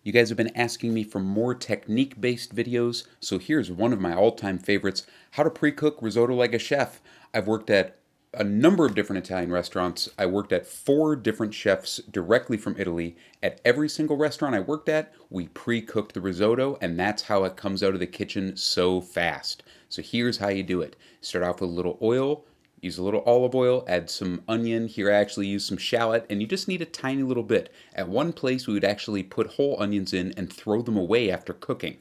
You guys have been asking me for more technique-based videos, so here's one of my all-time favorites, how to pre-cook risotto like a chef. I've worked at a number of different Italian restaurants. I worked at 4 different chefs directly from Italy. At every single restaurant I worked at, we pre-cooked the risotto, and that's how it comes out of the kitchen so fast. So here's how you do it. Start off with a little oil, use a little olive oil, add some onion. Here I actually use some shallot, and you just need a tiny little bit. At one place, we would actually put whole onions in and throw them away after cooking.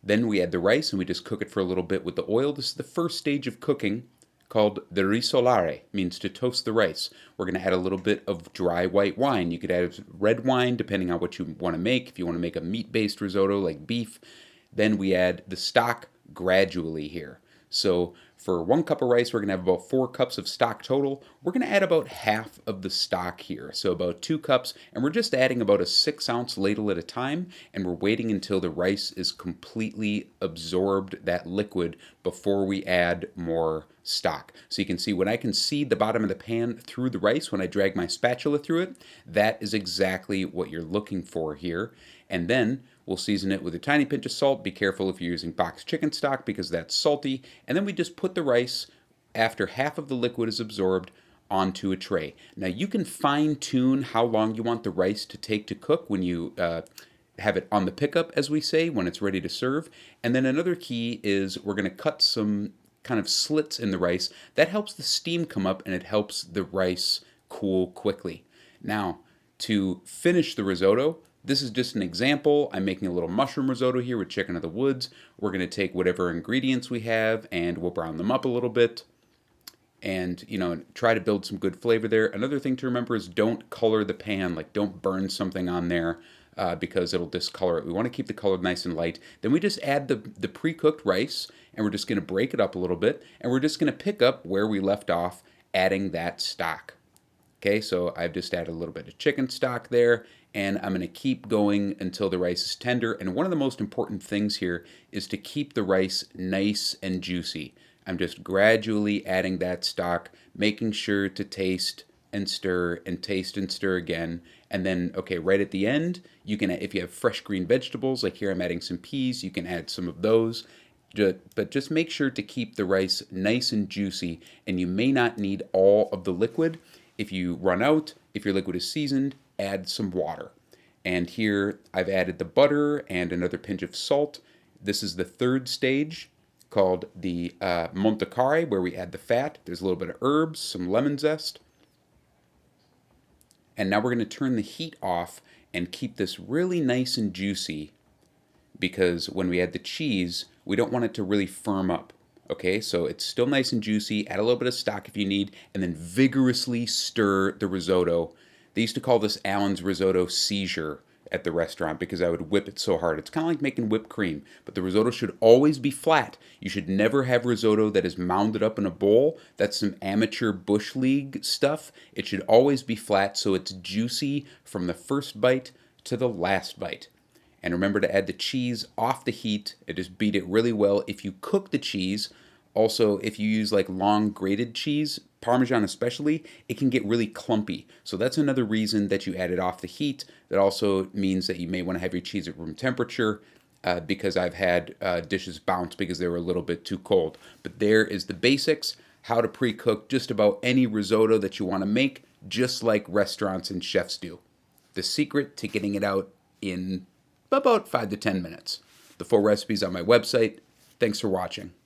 Then we add the rice and we just cook it for a little bit with the oil. This is the first stage of cooking called the risolare, means to toast the rice. We're going to add a little bit of dry white wine. You could add red wine depending on what you want to make. If you want to make a meat-based risotto like beef, then we add the stock gradually here. So for 1 cup of rice, we're going to have about 4 cups of stock total. We're going to add about half of the stock here, so about 2 cups, and we're just adding about a 6-ounce ladle at a time, and we're waiting until the rice is completely absorbed that liquid before we add more stock. So you can see when I can see the bottom of the pan through the rice when I drag my spatula through it, that is exactly what you're looking for here. And then we'll season it with a tiny pinch of salt. Be careful if you're using boxed chicken stock because that's salty. And then we just put the rice, after half of the liquid is absorbed, onto a tray. Now you can fine tune how long you want the rice to take to cook when you have it on the pickup, as we say, when it's ready to serve. And then another key is we're going to cut some kind of slits in the rice. That helps the steam come up and it helps the rice cool quickly. Now, to finish the risotto, this is just an example. I'm making a little mushroom risotto here with chicken of the woods. We're going to take whatever ingredients we have and we'll brown them up a little bit and, try to build some good flavor there. Another thing to remember is don't color the pan, like don't burn something on there because it'll discolor it. We want to keep the color nice and light. Then we just add the pre-cooked rice and we're just going to break it up a little bit and we're just going to pick up where we left off, adding that stock. Okay, so I've just added a little bit of chicken stock there, and I'm going to keep going until the rice is tender. And one of the most important things here is to keep the rice nice and juicy. I'm just gradually adding that stock, making sure to taste and stir and taste and stir again. And then, okay, right at the end, you can, if you have fresh green vegetables, like here I'm adding some peas, you can add some of those. But just make sure to keep the rice nice and juicy, and you may not need all of the liquid. If you run out, if your liquid is seasoned, add some water. And here I've added the butter and another pinch of salt. This is the third stage called the montecare, where we add the fat. There's a little bit of herbs, some lemon zest. And now we're going to turn the heat off and keep this really nice and juicy because when we add the cheese, we don't want it to really firm up. Okay, so it's still nice and juicy. Add a little bit of stock if you need, and then vigorously stir the risotto. They used to call this Allen's risotto seizure at the restaurant because I would whip it so hard. It's kind of like making whipped cream, but the risotto should always be flat. You should never have risotto that is mounded up in a bowl. That's some amateur bush league stuff. It should always be flat so it's juicy from the first bite to the last bite. And remember to add the cheese off the heat and just beat it really well. If you cook the cheese, also if you use like long grated cheese, Parmesan especially, it can get really clumpy. So that's another reason that you add it off the heat. That also means that you may want to have your cheese at room temperature because I've had dishes bounce because they were a little bit too cold. But there is the basics, how to pre-cook just about any risotto that you want to make, just like restaurants and chefs do. The secret to getting it out in about 5 to 10 minutes. The full recipe's on my website. Thanks for watching.